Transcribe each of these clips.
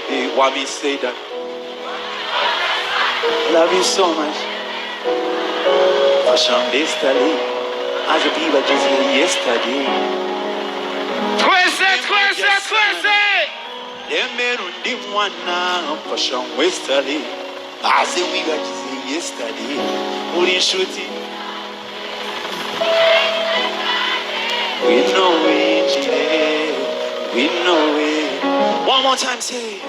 Want me say that? Love you so much. Fashion yesterday, as a people just yesterday. Twese. Emerundi mwana fashion yesterday, as a people just yesterday. Uri shooting. We know it, yeah. We know it. One more time, say.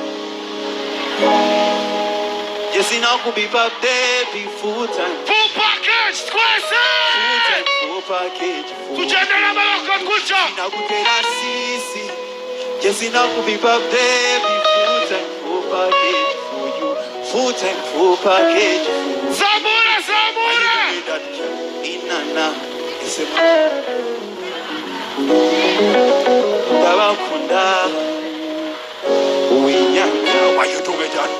Yes, in our be back there, be full time. Full package, Twese. Full package. Tujendele maloko kucha. Now we get a CC. Yes, in our be back there, be full time. Full package for you. Full time, full package. Zamura. Inana. It's a Tabakunda. Why you doing that?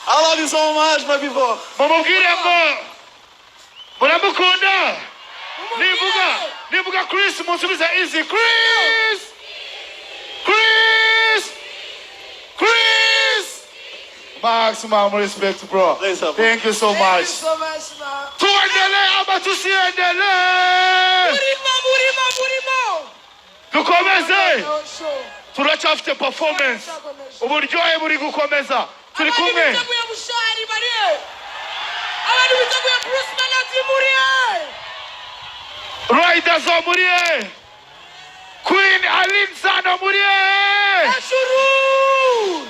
I love you so much, my people. Nibuga Chris, Musubiza easy. Chris! Maximum respect, bro. Thank you so much. Thank you so much, man. Murimo. Dukomeze. Turachafite performance. Uburyohe buri gukomeza. Turi kumwe. Abantu bitaguye Bruce Melody Muriye. Riders Muriye. Queen Aline Sano Muriye. Ashuru.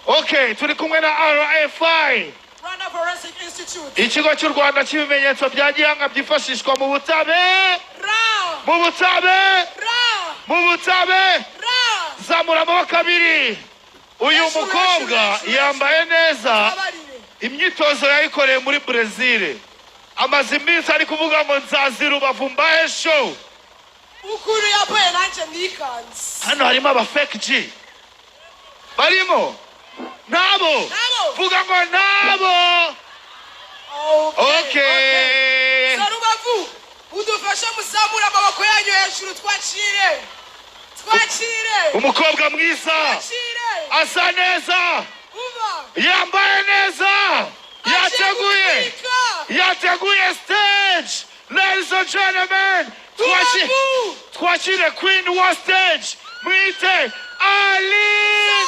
Okay, turi kumwe na RFI. Rwanda Forensic Institute. Ikigo cy'u Rwanda cy'ibimenyetso bya gihanga byifashishwa mu butabe. Zamura amaboko abiri. Uyu mukobwa yambaye neza. Imyitozo yayikoreye muri Brazil. Amaze iminsi ari kuvuga ngo nzazira ubavumbaye show. Ukuru yabaye nanje nikanze. Hano harimo aba fake G. Barimo? Nabo. Vuga ngo nabo. Okay. Sarubavu. Udufasha muzamura amaboko yanyu hejuru twakire. umukobwa mwiza Yakire. asa neza Umva. yambaye neza Yateguye. yateguye stage. Ladies and gentlemen, twakire queen wa stage mwite Aline.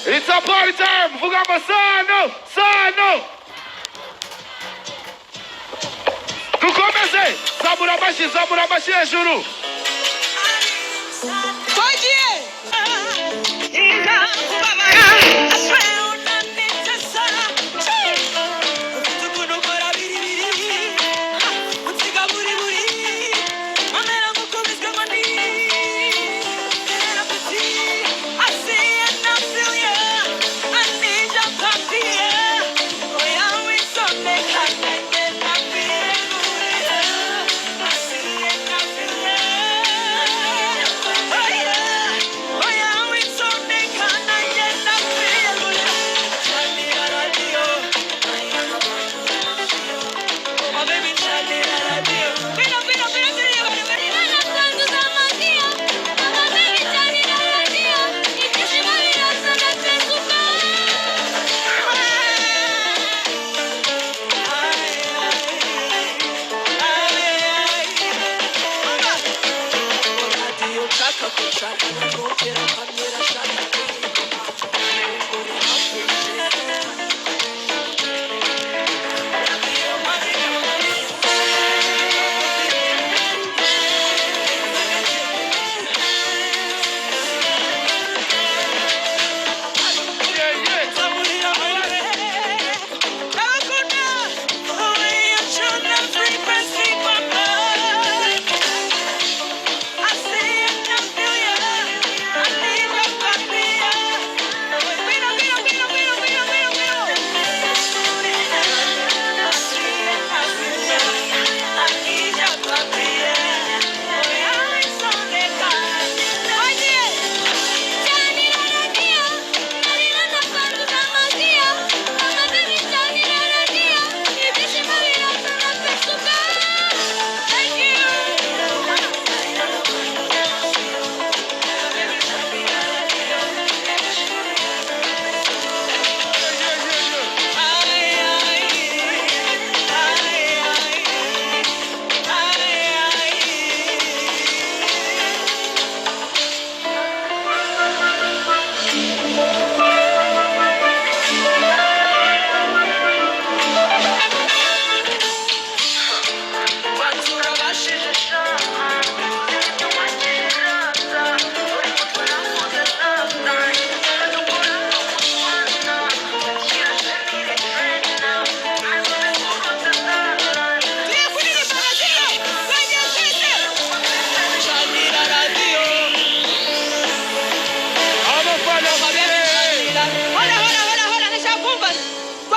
It's a party time. Vugama sano, sano. Tukomeze. Zamura mashi hejuru.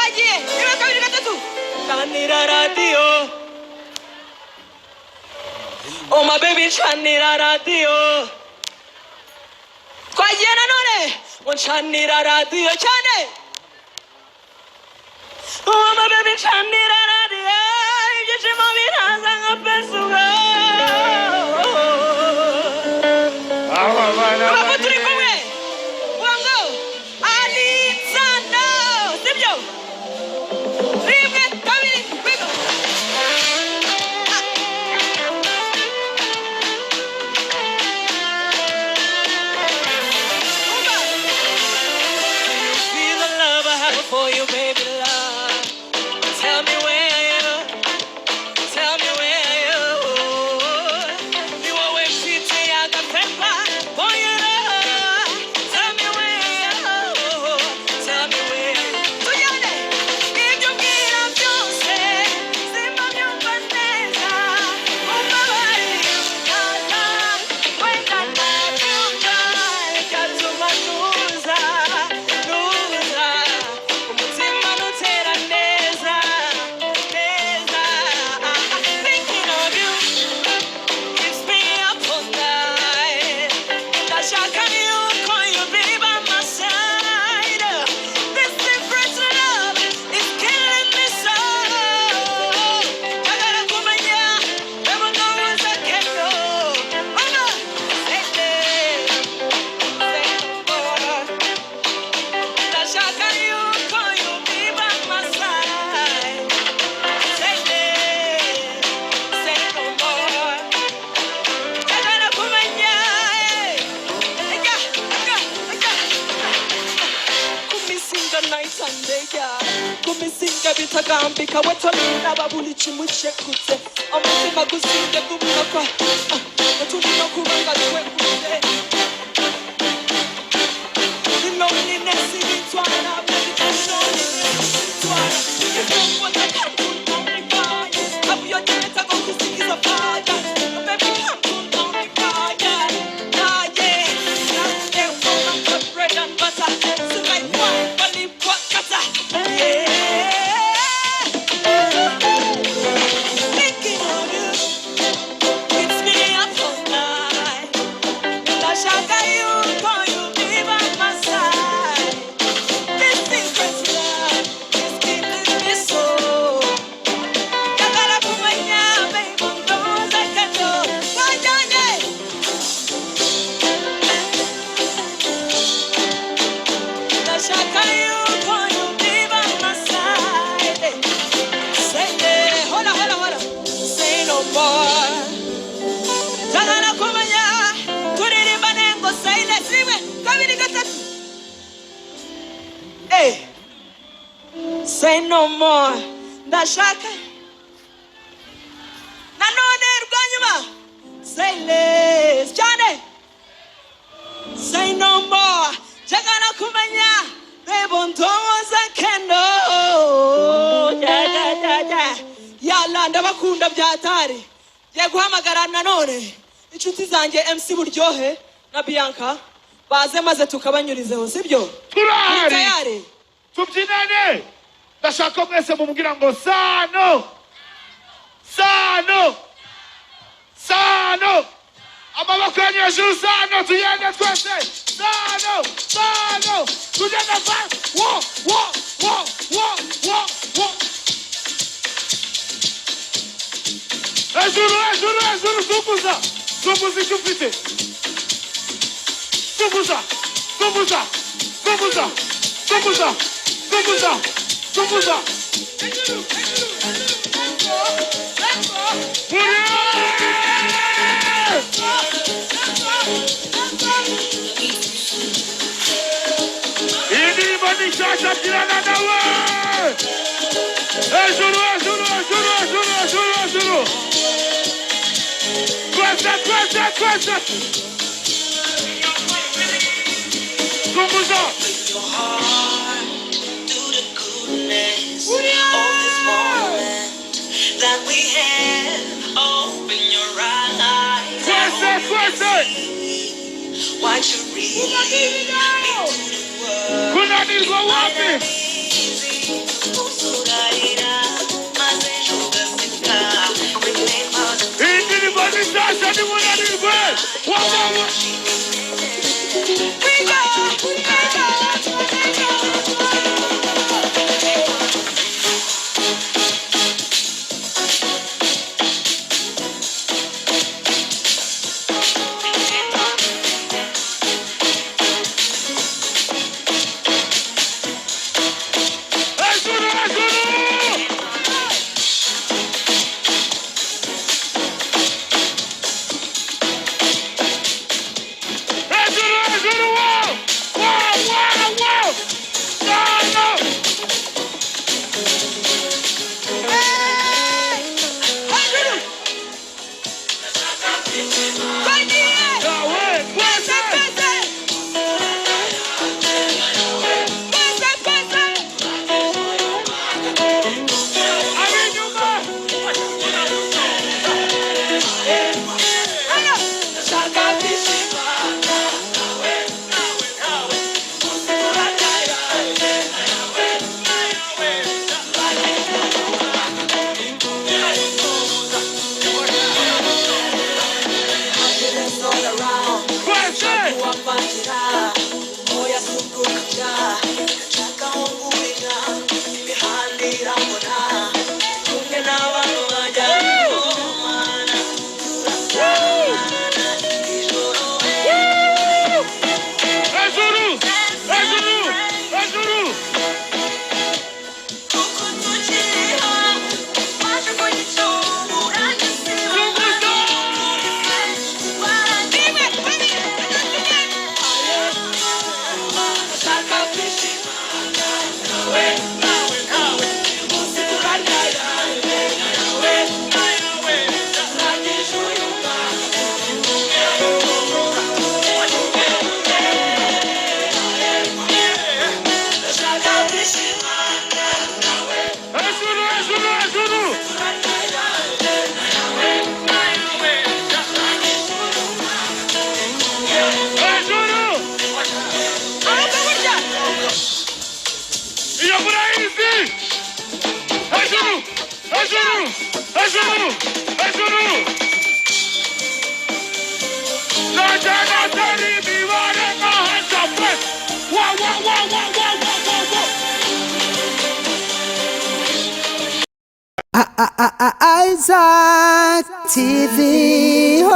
twagiye rimwe kabiri gatatu Chanira radio. Oh my baby, chanira radio. Twagiye nanone. Chanira radio cyane. Oh my baby, chanira radio. Ibyishimo biraza nka pesuga. Aba turi kumwe. Wango. Alexander. Sibyo. Rimwe kabiri kwiga. Feel the love I have for you, baby love. Tell me where you, tell me where you. You always treat me like a pepper, boy you know. Tell me where you, tell me where you. Tuyane, ibyo mbwira byose, simba byumva neza. Umubabari ukaza, wenda nabyumva, ikatuma nuza, nuza. Umutima nutera neza, neza. Thinking of you keeps me up all night. Ndashaka yuko you be by my side. This different love is killing me so. Ndagara kumenya, never know what's I can do. Mama, say this, say more. Ndashaka yuko you be by my side. Say this, say no more. Ndagara kumenya, ega, ega, ega. Kumisinga night and day, yeah. Kumisinga bitagambika watonina babuli chimuchekute. Umutima gusinga kubunaka. Natulina kubanga twekute. The loneliness in it, twana, baby, the loneliness, twana. You know what I can't do, don't be fine. Have your data go to sing is a fire. Baby, can't do, don't be fire. Ah, yeah. Now they want to bread and butter. So like one, but they what cutter. Yeah. Thinking of you, keeps me up all night. Ndashaka yuko you be by my side. This secret love is killing me so. Ndagara kumenya, baby, knows I can do. Wajanye. Ndashaka yuko you be by my side. Say it, hold on, hold on, hold on. Say no more. Ndagara kumenya, turirimba nengo silence rimwe kabiri gatatu. Hey, say no more. Ndashaka nanone rwanyuma. Say less cyane. Say no more. Ndagara kumenya, bebo ndoza kendo. Yalla ndabakunda byatari. Ye guhamagara nanone inshuti zanjye MC Buryohe na Bianca baze maze tukabanyurizeho sibyo? Turahari. Tayari. Tubyinane. Ndashaka mwese mumubwira ngo sano. Sano. Sano. Amaboko yanyu hejuru sano. Tugende twese. Sano. Sano. Tugende fa. Wo. Wo. Wo. Wo. Wo. Wo. Hejuru. Hejuru. Hejuru. Zunguza. Zunguza icyo ufite. Zunguza. Zunguza. Zunguza. Zunguza. Zunguza. Zunguza. Iyi ndirimbo ni nshyashya girana nawe. Hejuru, hejuru, hejuru, hejuru, hejuru, hejuru. Twese, twese, twese. Zunguza. Your heart to the goodness of this moment that we have. Open your eyes and Twese. what you read me to the world. Kunanirwa wapi? indirimbo ni nshyashya nimunanirwe. Isaac TV.